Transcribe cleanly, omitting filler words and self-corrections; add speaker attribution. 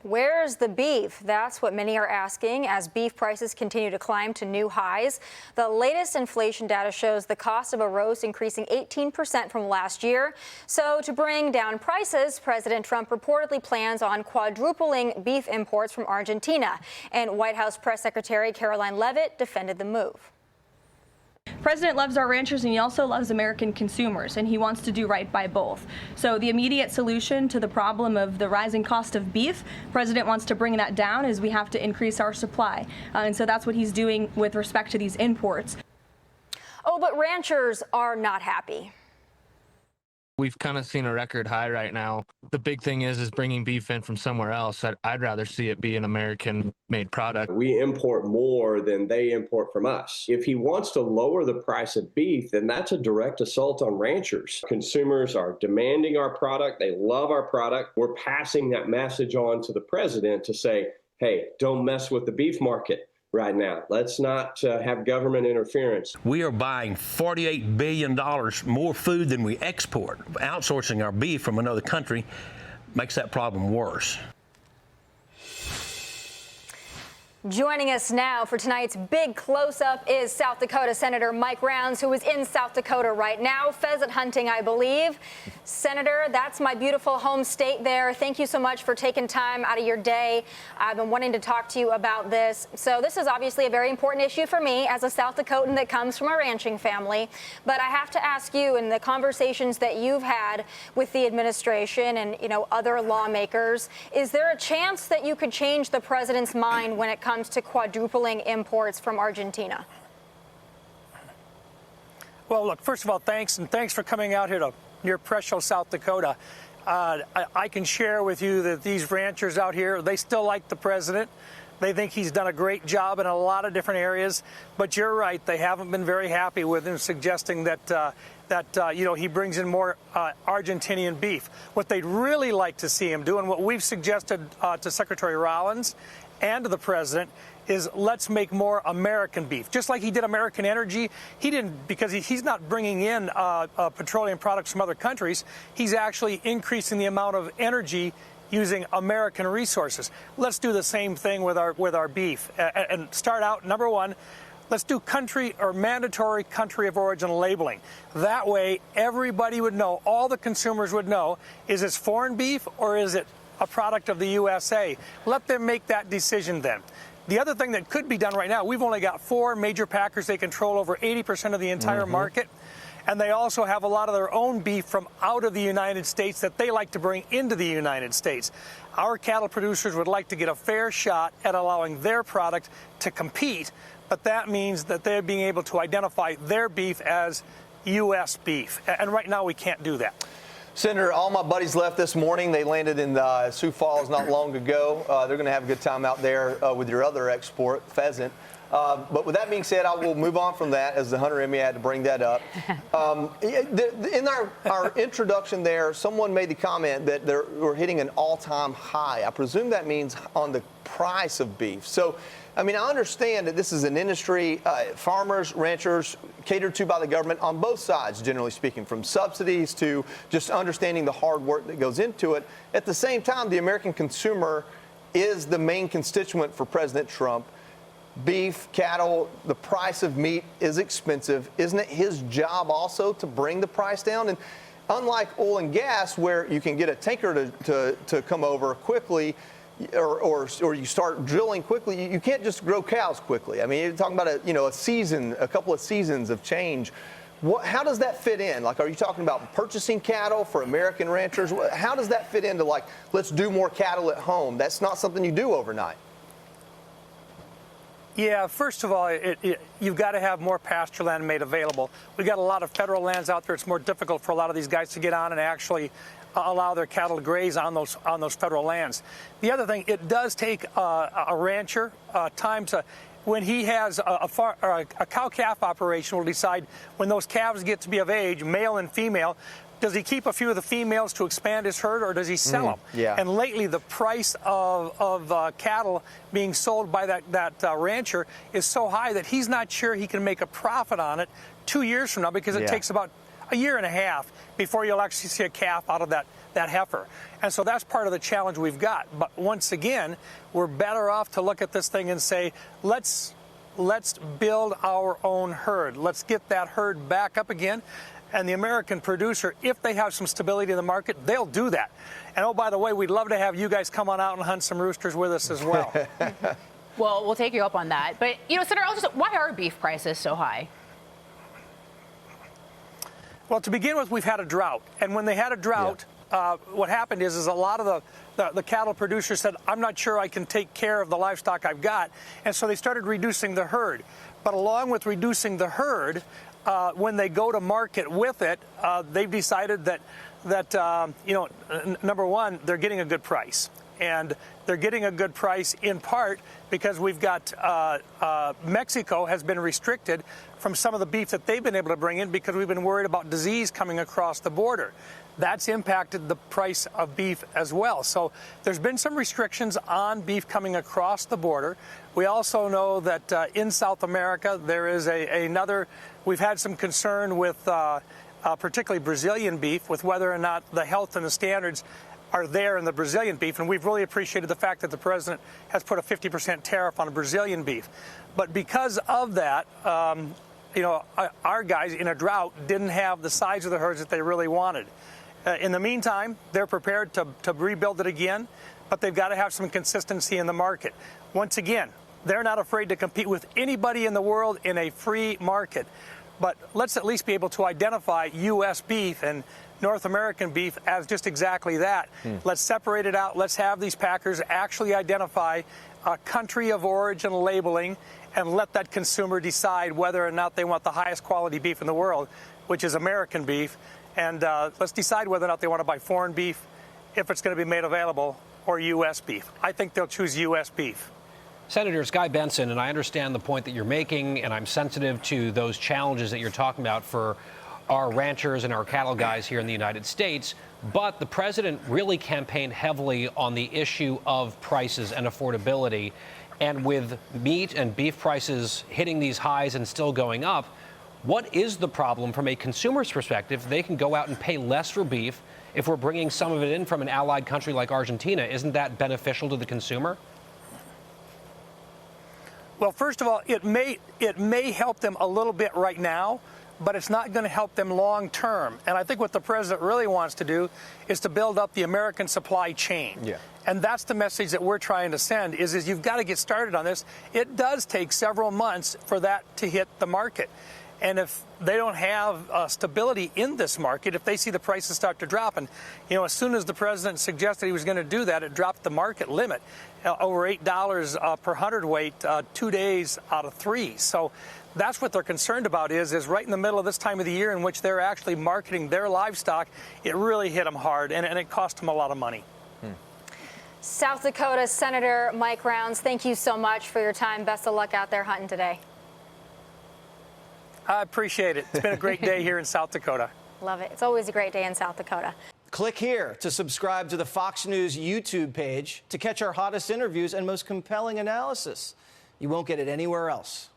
Speaker 1: Where's the beef? That's what many are asking as beef prices continue to climb to new highs. The latest inflation data shows the cost of a roast increasing 18% from last year. So to bring down prices, President Trump reportedly plans on quadrupling beef imports from Argentina. And White House Press Secretary Karoline Leavitt defended the move.
Speaker 2: President loves our ranchers and he also loves American consumers, and he wants to do right by both. So the immediate solution to the problem of the rising cost of beef, President wants to bring that down as we have to increase our supply. And so that's what he's doing with respect to these imports.
Speaker 1: Oh, but ranchers are not happy.
Speaker 3: We've kind of seen a record high right now. The big thing is bringing beef in from somewhere else. I'd rather see it be an American-made product.
Speaker 4: We import more than they import from us. If he wants to lower the price of beef, then that's a direct assault on ranchers. Consumers are demanding our product. They love our product. We're passing that message on to the president to say, hey, don't mess with the beef market right now. Let's not have government interference.
Speaker 5: We are buying $48 billion more food than we export. Outsourcing our beef from another country makes that problem worse.
Speaker 1: Joining us now for tonight's big close-up is South Dakota Senator Mike Rounds, who is in South Dakota right now, pheasant hunting, I believe. Senator, that's my beautiful home state there. Thank you so much for taking time out of your day. I've been wanting to talk to you about this. So this is obviously a very important issue for me as a South Dakotan that comes from a ranching family. But I have to ask you, in the conversations that you've had with the administration and, other lawmakers, is there a chance that you could change the president's mind when it comes to quadrupling imports from Argentina?
Speaker 6: Well, look, first of all, thanks for coming out here to near Presho, South Dakota. I can share with you that these ranchers out here, they still like the president. They think he's done a great job in a lot of different areas. But you're right, they haven't been very happy with him, suggesting that he brings in more Argentinian beef. What they'd really like to see him do, and what we've suggested to Secretary Rollins and to the president, is let's make more American beef. Just like he did American energy, he didn't, because he's not bringing in petroleum products from other countries. He's actually increasing the amount of energy using American resources. Let's do the same thing with our beef and start out, number one, let's do country or mandatory country of origin labeling. That way, everybody would know, all the consumers would know, is this foreign beef or is it a product of the USA? Let them make that decision then. The other thing that could be done right now, we've only got 4 major packers. They control over 80% of the entire market. And they also have a lot of their own beef from out of the United States that they like to bring into the United States. Our cattle producers would like to get a fair shot at allowing their product to compete, but that means that they're being able to identify their beef as U.S. beef. And right now we can't do that.
Speaker 7: Senator, all my buddies left this morning. They landed in Sioux Falls not long ago. They're going to have a good time out there with your other export, pheasant. But with that being said, I will move on from that, as the hunter in me had to bring that up. In our introduction there, someone made the comment that we're hitting an all-time high. I presume that means on the price of beef. So, I mean, I understand that this is an industry, farmers, ranchers, catered to by the government on both sides, generally speaking, from subsidies to just understanding the hard work that goes into it. At the same time, the American consumer is the main constituent for President Trump. Beef, cattle, the price of meat is expensive. Isn't it his job also to bring the price down? And unlike oil and gas, where you can get a tanker to come over quickly, or you start drilling quickly, you can't just grow cows quickly. I mean, you're talking about a couple of seasons of change. How does that fit in? Like, are you talking about purchasing cattle for American ranchers? How does that fit into, like, let's do more cattle at home? That's not something you do overnight.
Speaker 6: Yeah, first of all, you've got to have more pasture land made available. We've got a lot of federal lands out there. It's more difficult for a lot of these guys to get on and actually allow their cattle to graze on those federal lands. The other thing, it does take a rancher time to, when he has a cow-calf operation, will decide when those calves get to be of age, male and female, does he keep a few of the females to expand his herd, or does he sell them?
Speaker 7: Yeah.
Speaker 6: And lately, the price of cattle being sold by that rancher is so high that he's not sure he can make a profit on it 2 years from now, because it takes about a year and a half before you'll actually see a calf out of heifer. And so that's part of the challenge we've got. But once again, we're better off to look at this thing and say, let's build our own herd. Let's get that herd back up again. And the American producer, if they have some stability in the market, they'll do that. And oh, by the way, we'd love to have you guys come on out and hunt some roosters with us as well.
Speaker 8: Well, we'll take you up on that. But, Senator, why are beef prices so high?
Speaker 6: Well, to begin with, we've had a drought. And when they had a drought, what happened is a lot of the cattle producers said, I'm not sure I can take care of the livestock I've got. And so they started reducing the herd. But along with reducing the herd, when they go to market with it, they've decided that number one, they're getting a good price. And they're getting a good price in part because we've got Mexico has been restricted from some of the beef that they've been able to bring in because we've been worried about disease coming across the border. That's impacted the price of beef as well. So there's been some restrictions on beef coming across the border. We also know that in South America, there is we've had some concern with particularly Brazilian beef, with whether or not the health and the standards are there in the Brazilian beef. And we've really appreciated the fact that the president has put a 50% tariff on Brazilian beef. But because of that, our guys in a drought didn't have the size of the herds that they really wanted. In the meantime, they're prepared to rebuild it again, but they've got to have some consistency in the market. Once again, they're not afraid to compete with anybody in the world in a free market. But let's at least be able to identify U.S. beef and North American beef as just exactly that. Let's separate it out. Let's have these packers actually identify a country of origin labeling and let that consumer decide whether or not they want the highest quality beef in the world, which is American beef. And let's decide whether or not they want to buy foreign beef, if it's going to be made available, or U.S. beef. I think they'll choose U.S. beef.
Speaker 9: Senator Guy Benson, and I understand the point that you're making, and I'm sensitive to those challenges that you're talking about for our ranchers and our cattle guys here in the United States, but the president really campaigned heavily on the issue of prices and affordability. And with meat and beef prices hitting these highs and still going up, what is the problem from a consumer's perspective? They can go out and pay less for beef. If we're bringing some of it in from an allied country like Argentina, isn't that beneficial to the consumer?
Speaker 6: Well, first of all, it may help them a little bit right now, but it's not going to help them long term. And I think what the president really wants to do is to build up the American supply chain. Yeah. And that's the message that we're trying to send is you've got to get started on this. It does take several months for that to hit the market. And if they don't have stability in this market, if they see the prices start to drop, and as soon as the president suggested he was going to do that, it dropped the market limit over $8 per hundredweight 2 days out of 3. So that's what they're concerned about is right in the middle of this time of the year in which they're actually marketing their livestock, it really hit them hard, and it cost them a lot of money.
Speaker 1: South Dakota Senator Mike Rounds, thank you so much for your time. Best of luck out there hunting today.
Speaker 6: I appreciate it. It's been a great day here in South Dakota.
Speaker 1: Love it. It's always a great day in South Dakota.
Speaker 10: Click here to subscribe to the Fox News YouTube page to catch our hottest interviews and most compelling analysis. You won't get it anywhere else.